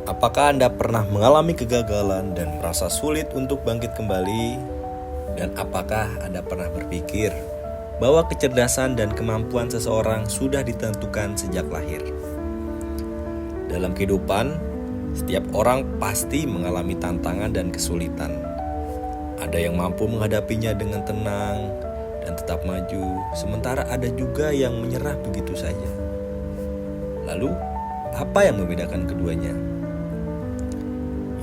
Apakah Anda pernah mengalami kegagalan dan merasa sulit untuk bangkit kembali? Dan apakah Anda pernah berpikir bahwa kecerdasan dan kemampuan seseorang sudah ditentukan sejak lahir? Dalam kehidupan, setiap orang pasti mengalami tantangan dan kesulitan. Ada yang mampu menghadapinya dengan tenang dan tetap maju, sementara ada juga yang menyerah begitu saja. Lalu, apa yang membedakan keduanya?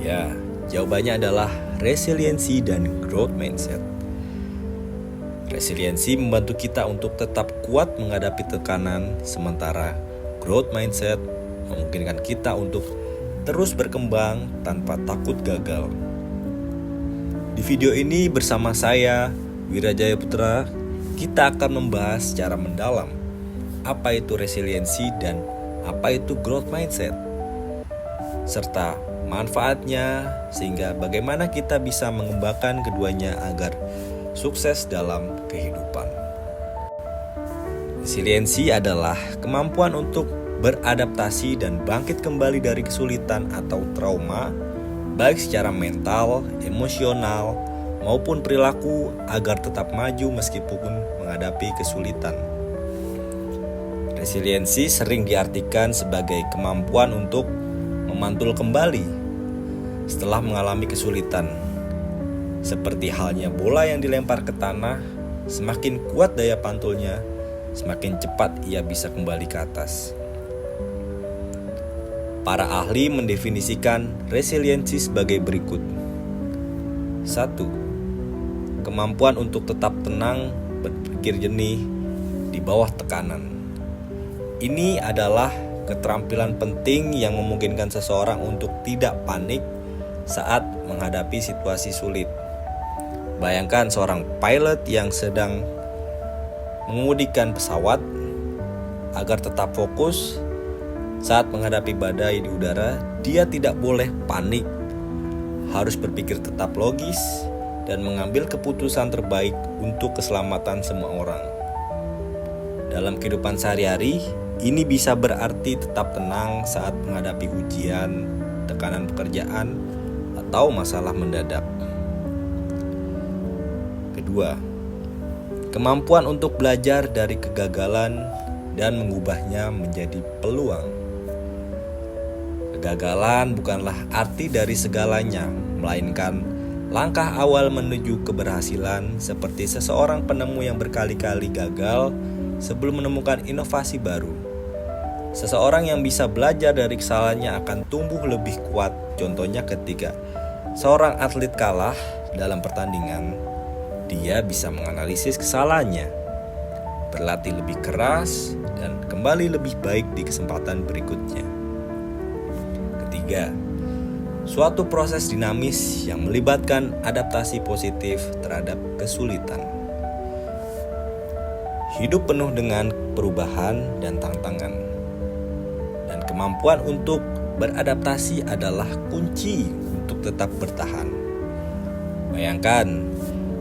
Ya, jawabannya adalah resiliensi dan growth mindset. Resiliensi membantu kita untuk tetap kuat menghadapi tekanan, sementara growth mindset memungkinkan kita untuk terus berkembang tanpa takut gagal. Di video ini bersama saya, Wirajaya Putra, kita akan membahas secara mendalam apa itu resiliensi dan apa itu growth mindset, serta manfaatnya, sehingga bagaimana kita bisa mengembangkan keduanya agar sukses dalam kehidupan. Resiliensi adalah kemampuan untuk beradaptasi dan bangkit kembali dari kesulitan atau trauma, baik secara mental, emosional, maupun perilaku agar tetap maju meskipun menghadapi kesulitan. Resiliensi sering diartikan sebagai kemampuan untuk memantul kembali setelah mengalami kesulitan. Seperti halnya bola yang dilempar ke tanah, semakin kuat daya pantulnya, semakin cepat ia bisa kembali ke atas. Para ahli mendefinisikan resiliensi sebagai berikut. 1. Kemampuan untuk tetap tenang, berpikir jernih di bawah tekanan. Ini adalah keterampilan penting yang memungkinkan seseorang untuk tidak panik saat menghadapi situasi sulit. Bayangkan seorang pilot yang sedang mengemudikan pesawat agar tetap fokus saat menghadapi badai di udara. Dia tidak boleh panik, harus berpikir tetap logis dan mengambil keputusan terbaik untuk keselamatan semua orang. Dalam kehidupan sehari-hari, ini bisa berarti tetap tenang saat menghadapi ujian, tekanan pekerjaan, atau masalah mendadak. Kedua, kemampuan untuk belajar dari kegagalan dan mengubahnya menjadi peluang. Kegagalan bukanlah arti dari segalanya, melainkan langkah awal menuju keberhasilan, seperti seseorang penemu yang berkali-kali gagal sebelum menemukan inovasi baru. Seseorang yang bisa belajar dari kesalahannya akan tumbuh lebih kuat. Contohnya ketika seorang atlet kalah dalam pertandingan, dia bisa menganalisis kesalahannya, berlatih lebih keras, dan kembali lebih baik di kesempatan berikutnya. Ketiga, suatu proses dinamis yang melibatkan adaptasi positif terhadap kesulitan. Hidup penuh dengan perubahan dan tantangan, dan kemampuan untuk beradaptasi adalah kunci untuk tetap bertahan. Bayangkan,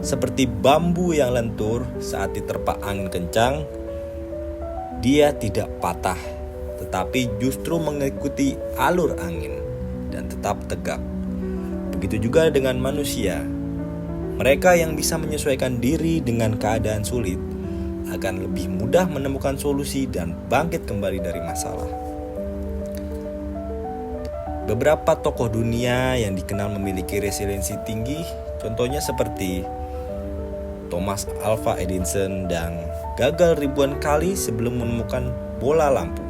seperti bambu yang lentur saat diterpa angin kencang, dia tidak patah, tetapi justru mengikuti alur angin dan tetap tegak. Begitu juga dengan manusia. Mereka yang bisa menyesuaikan diri dengan keadaan sulit akan lebih mudah menemukan solusi dan bangkit kembali dari masalah. Beberapa tokoh dunia yang dikenal memiliki resiliensi tinggi, contohnya seperti Thomas Alva Edison yang gagal ribuan kali sebelum menemukan bola lampu.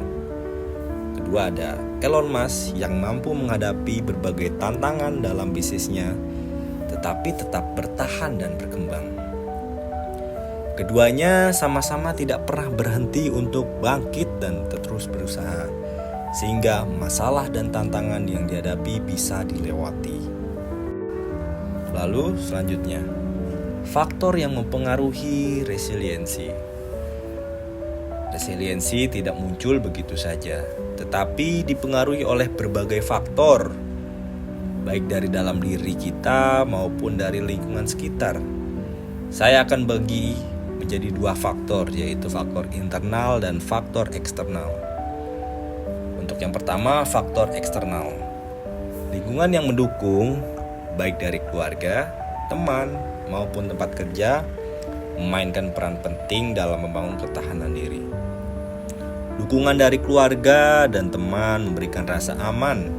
Kedua, ada Elon Musk yang mampu menghadapi berbagai tantangan dalam bisnisnya, tetapi tetap bertahan dan berkembang. Keduanya sama-sama tidak pernah berhenti untuk bangkit dan terus berusaha, sehingga masalah dan tantangan yang dihadapi bisa dilewati. Lalu selanjutnya, faktor yang mempengaruhi resiliensi. Resiliensi tidak muncul begitu saja, tetapi dipengaruhi oleh berbagai faktor, baik dari dalam diri kita maupun dari lingkungan sekitar. Saya akan bagi menjadi dua faktor, yaitu faktor internal dan faktor eksternal. Untuk yang pertama, faktor eksternal. Lingkungan yang mendukung, baik dari keluarga, teman, maupun tempat kerja, memainkan peran penting dalam membangun ketahanan diri. Dukungan dari keluarga dan teman memberikan rasa aman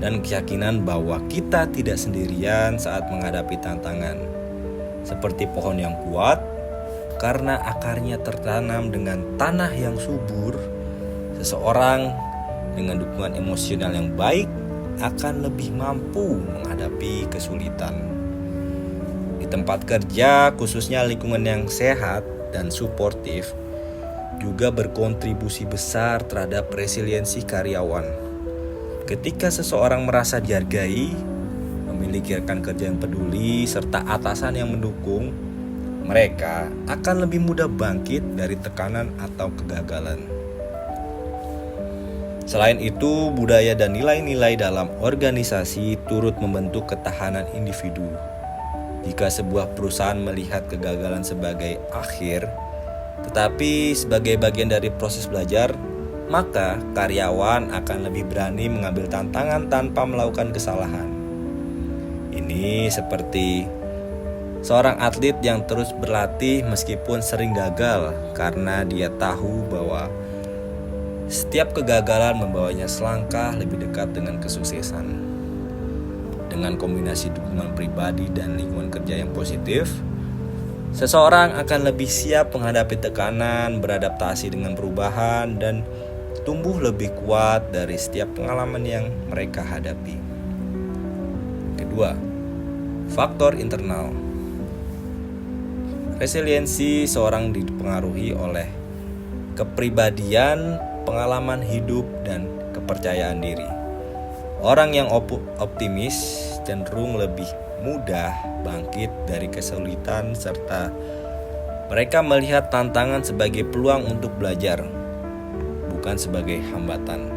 dan keyakinan bahwa kita tidak sendirian saat menghadapi tantangan. Seperti pohon yang kuat, karena akarnya tertanam dengan tanah yang subur, seseorang dengan dukungan emosional yang baik akan lebih mampu menghadapi kesulitan. Di tempat kerja, khususnya lingkungan yang sehat dan suportif, juga berkontribusi besar terhadap resiliensi karyawan. Ketika seseorang merasa dihargai, memiliki rekan kerja yang peduli, serta atasan yang mendukung, mereka akan lebih mudah bangkit dari tekanan atau kegagalan. Selain itu, budaya dan nilai-nilai dalam organisasi turut membentuk ketahanan individu. Jika sebuah perusahaan melihat kegagalan sebagai akhir, tetapi sebagai bagian dari proses belajar, maka karyawan akan lebih berani mengambil tantangan tanpa melakukan kesalahan. Ini seperti seorang atlet yang terus berlatih meskipun sering gagal karena dia tahu bahwa setiap kegagalan membawanya selangkah lebih dekat dengan kesuksesan. Dengan kombinasi dukungan pribadi dan lingkungan kerja yang positif, seseorang akan lebih siap menghadapi tekanan, beradaptasi dengan perubahan, dan tumbuh lebih kuat dari setiap pengalaman yang mereka hadapi. Kedua, faktor internal. Resiliensi seorang dipengaruhi oleh kepribadian, pengalaman hidup, dan kepercayaan diri. Orang yang optimis cenderung lebih mudah bangkit dari kesulitan, serta mereka melihat tantangan sebagai peluang untuk belajar, bukan sebagai hambatan.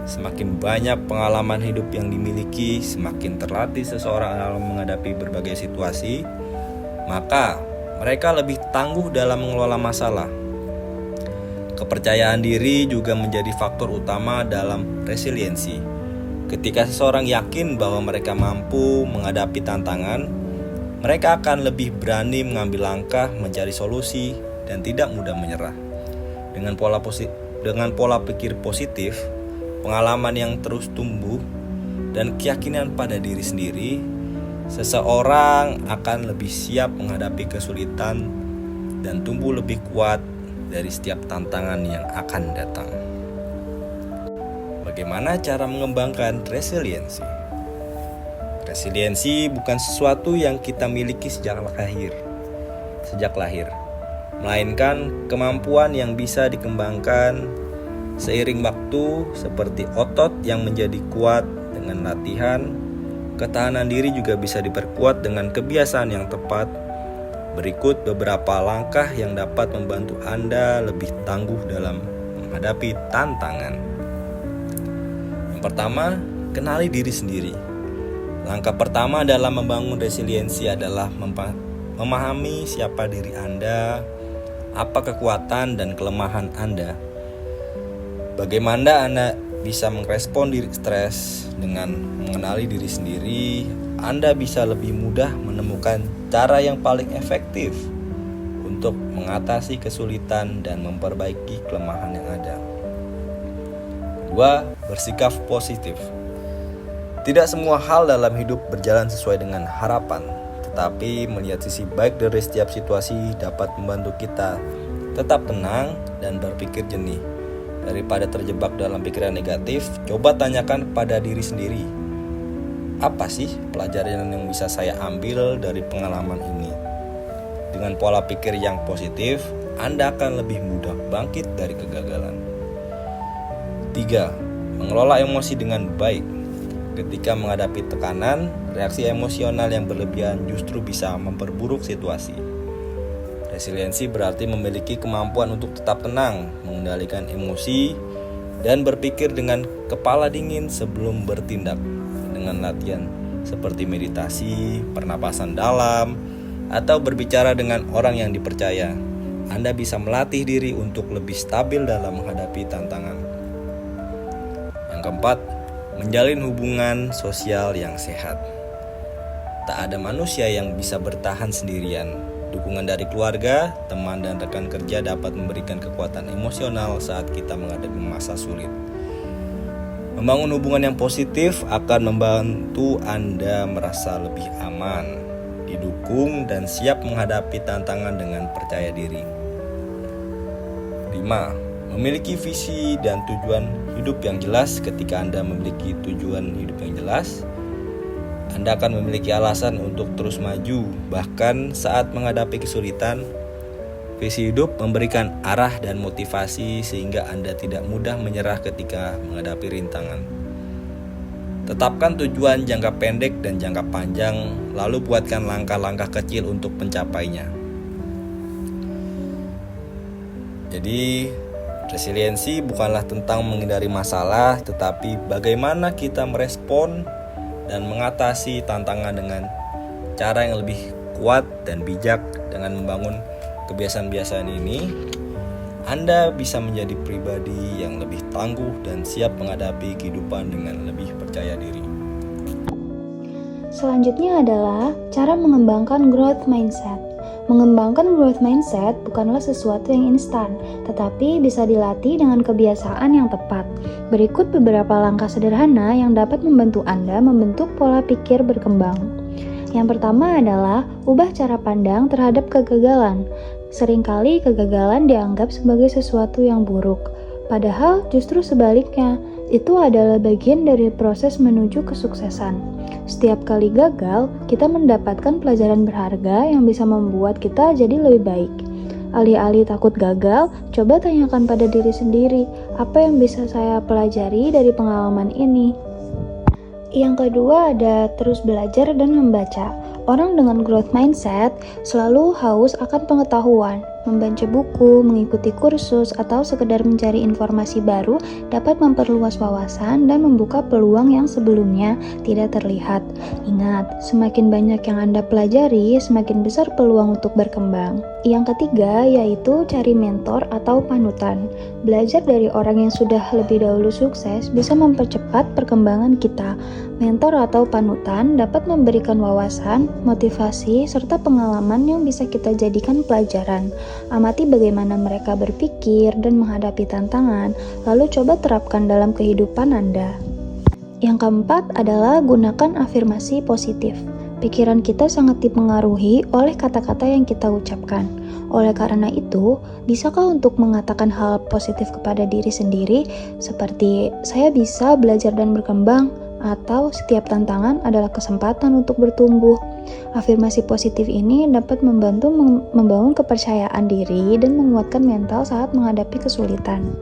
Semakin banyak pengalaman hidup yang dimiliki, semakin terlatih seseorang dalam menghadapi berbagai situasi, maka mereka lebih tangguh dalam mengelola masalah. Kepercayaan diri juga menjadi faktor utama dalam resiliensi. Ketika seseorang yakin bahwa mereka mampu menghadapi tantangan, mereka akan lebih berani mengambil langkah, mencari solusi, dan tidak mudah menyerah. Dengan pola pikir positif, pengalaman yang terus tumbuh, dan keyakinan pada diri sendiri, seseorang akan lebih siap menghadapi kesulitan dan tumbuh lebih kuat dari setiap tantangan yang akan datang. Bagaimana cara mengembangkan resiliensi? Resiliensi bukan sesuatu yang kita miliki sejak lahir, melainkan kemampuan yang bisa dikembangkan seiring waktu, seperti otot yang menjadi kuat dengan latihan. Ketahanan diri juga bisa diperkuat dengan kebiasaan yang tepat. Berikut beberapa langkah yang dapat membantu Anda lebih tangguh dalam menghadapi tantangan. Yang pertama, kenali diri sendiri. Langkah pertama dalam membangun resiliensi adalah memahami siapa diri Anda, apa kekuatan dan kelemahan Anda. Bagaimana Anda bisa merespon diri stres. Dengan mengenali diri sendiri, Anda bisa lebih mudah menemukan cara yang paling efektif untuk mengatasi kesulitan dan memperbaiki kelemahan yang ada. Kedua, bersikap positif. Tidak semua hal dalam hidup berjalan sesuai dengan harapan, tetapi melihat sisi baik dari setiap situasi dapat membantu kita tetap tenang dan berpikir jernih. Daripada terjebak dalam pikiran negatif, coba tanyakan pada diri sendiri, apa sih pelajaran yang bisa saya ambil dari pengalaman ini? Dengan pola pikir yang positif, Anda akan lebih mudah bangkit dari kegagalan. 3. Mengelola emosi dengan baik. Ketika menghadapi tekanan, reaksi emosional yang berlebihan justru bisa memperburuk situasi. Resiliensi berarti memiliki kemampuan untuk tetap tenang, mengendalikan emosi, dan berpikir dengan kepala dingin sebelum bertindak. Dengan latihan seperti meditasi, pernapasan dalam, atau berbicara dengan orang yang dipercaya, Anda bisa melatih diri untuk lebih stabil dalam menghadapi tantangan. Yang keempat, menjalin hubungan sosial yang sehat. Tak ada manusia yang bisa bertahan sendirian. Dukungan dari keluarga, teman, dan rekan kerja dapat memberikan kekuatan emosional saat kita menghadapi masa sulit. Membangun hubungan yang positif akan membantu Anda merasa lebih aman, didukung, dan siap menghadapi tantangan dengan percaya diri. 5. Memiliki visi dan tujuan hidup yang jelas. Ketika Anda memiliki tujuan hidup yang jelas, Anda akan memiliki alasan untuk terus maju, bahkan saat menghadapi kesulitan. Visi hidup memberikan arah dan motivasi sehingga Anda tidak mudah menyerah ketika menghadapi rintangan. Tetapkan tujuan jangka pendek dan jangka panjang, lalu buatkan langkah-langkah kecil untuk mencapainya. Jadi, resiliensi bukanlah tentang menghindari masalah, tetapi bagaimana kita merespon dan mengatasi tantangan dengan cara yang lebih kuat dan bijak. Dengan membangun kebiasaan-kebiasaan ini, Anda bisa menjadi pribadi yang lebih tangguh dan siap menghadapi kehidupan dengan lebih percaya diri. Selanjutnya adalah cara mengembangkan growth mindset. Mengembangkan growth mindset bukanlah sesuatu yang instan, tetapi bisa dilatih dengan kebiasaan yang tepat. Berikut beberapa langkah sederhana yang dapat membantu Anda membentuk pola pikir berkembang. Yang pertama adalah ubah cara pandang terhadap kegagalan. Seringkali kegagalan dianggap sebagai sesuatu yang buruk, padahal justru sebaliknya, itu adalah bagian dari proses menuju kesuksesan. Setiap kali gagal, kita mendapatkan pelajaran berharga yang bisa membuat kita jadi lebih baik. Alih-alih takut gagal, coba tanyakan pada diri sendiri, apa yang bisa saya pelajari dari pengalaman ini? Yang kedua ada terus belajar dan membaca. Orang dengan growth mindset selalu haus akan pengetahuan. Membaca buku, mengikuti kursus, atau sekedar mencari informasi baru dapat memperluas wawasan dan membuka peluang yang sebelumnya tidak terlihat. Ingat, semakin banyak yang Anda pelajari, semakin besar peluang untuk berkembang. Yang ketiga yaitu cari mentor atau panutan. Belajar dari orang yang sudah lebih dahulu sukses bisa mempercepat perkembangan kita. Mentor atau panutan dapat memberikan wawasan, motivasi, serta pengalaman yang bisa kita jadikan pelajaran. Amati bagaimana mereka berpikir dan menghadapi tantangan, lalu coba terapkan dalam kehidupan Anda. Yang keempat adalah gunakan afirmasi positif. Pikiran kita sangat dipengaruhi oleh kata-kata yang kita ucapkan. Oleh karena itu, bisakah untuk mengatakan hal positif kepada diri sendiri seperti saya bisa belajar dan berkembang, atau setiap tantangan adalah kesempatan untuk bertumbuh. Afirmasi positif ini dapat membantu membangun kepercayaan diri dan menguatkan mental saat menghadapi kesulitan.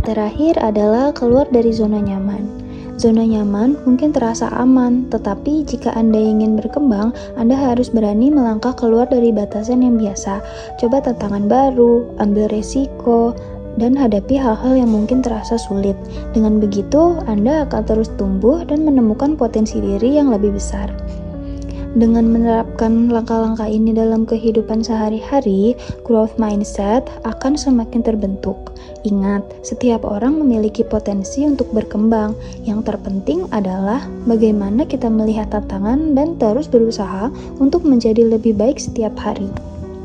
Terakhir adalah keluar dari zona nyaman. Zona nyaman mungkin terasa aman, tetapi jika Anda ingin berkembang, Anda harus berani melangkah keluar dari batasan yang biasa. Coba tantangan baru, ambil resiko, dan hadapi hal-hal yang mungkin terasa sulit. Dengan begitu, Anda akan terus tumbuh dan menemukan potensi diri yang lebih besar. Dengan menerapkan langkah-langkah ini dalam kehidupan sehari-hari, growth mindset akan semakin terbentuk. Ingat, setiap orang memiliki potensi untuk berkembang. Yang terpenting adalah bagaimana kita melihat tantangan dan terus berusaha untuk menjadi lebih baik setiap hari.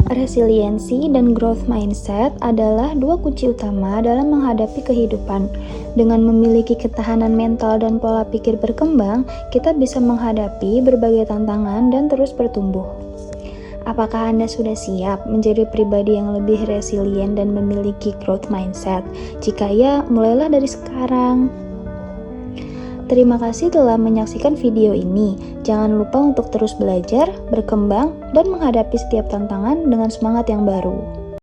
Resiliensi dan growth mindset adalah dua kunci utama dalam menghadapi kehidupan. Dengan memiliki ketahanan mental dan pola pikir berkembang, kita bisa menghadapi berbagai tantangan dan terus bertumbuh. Apakah Anda sudah siap menjadi pribadi yang lebih resilient dan memiliki growth mindset? Jika ya, mulailah dari sekarang. Terima kasih telah menyaksikan video ini. Jangan lupa untuk terus belajar, berkembang, dan menghadapi setiap tantangan dengan semangat yang baru.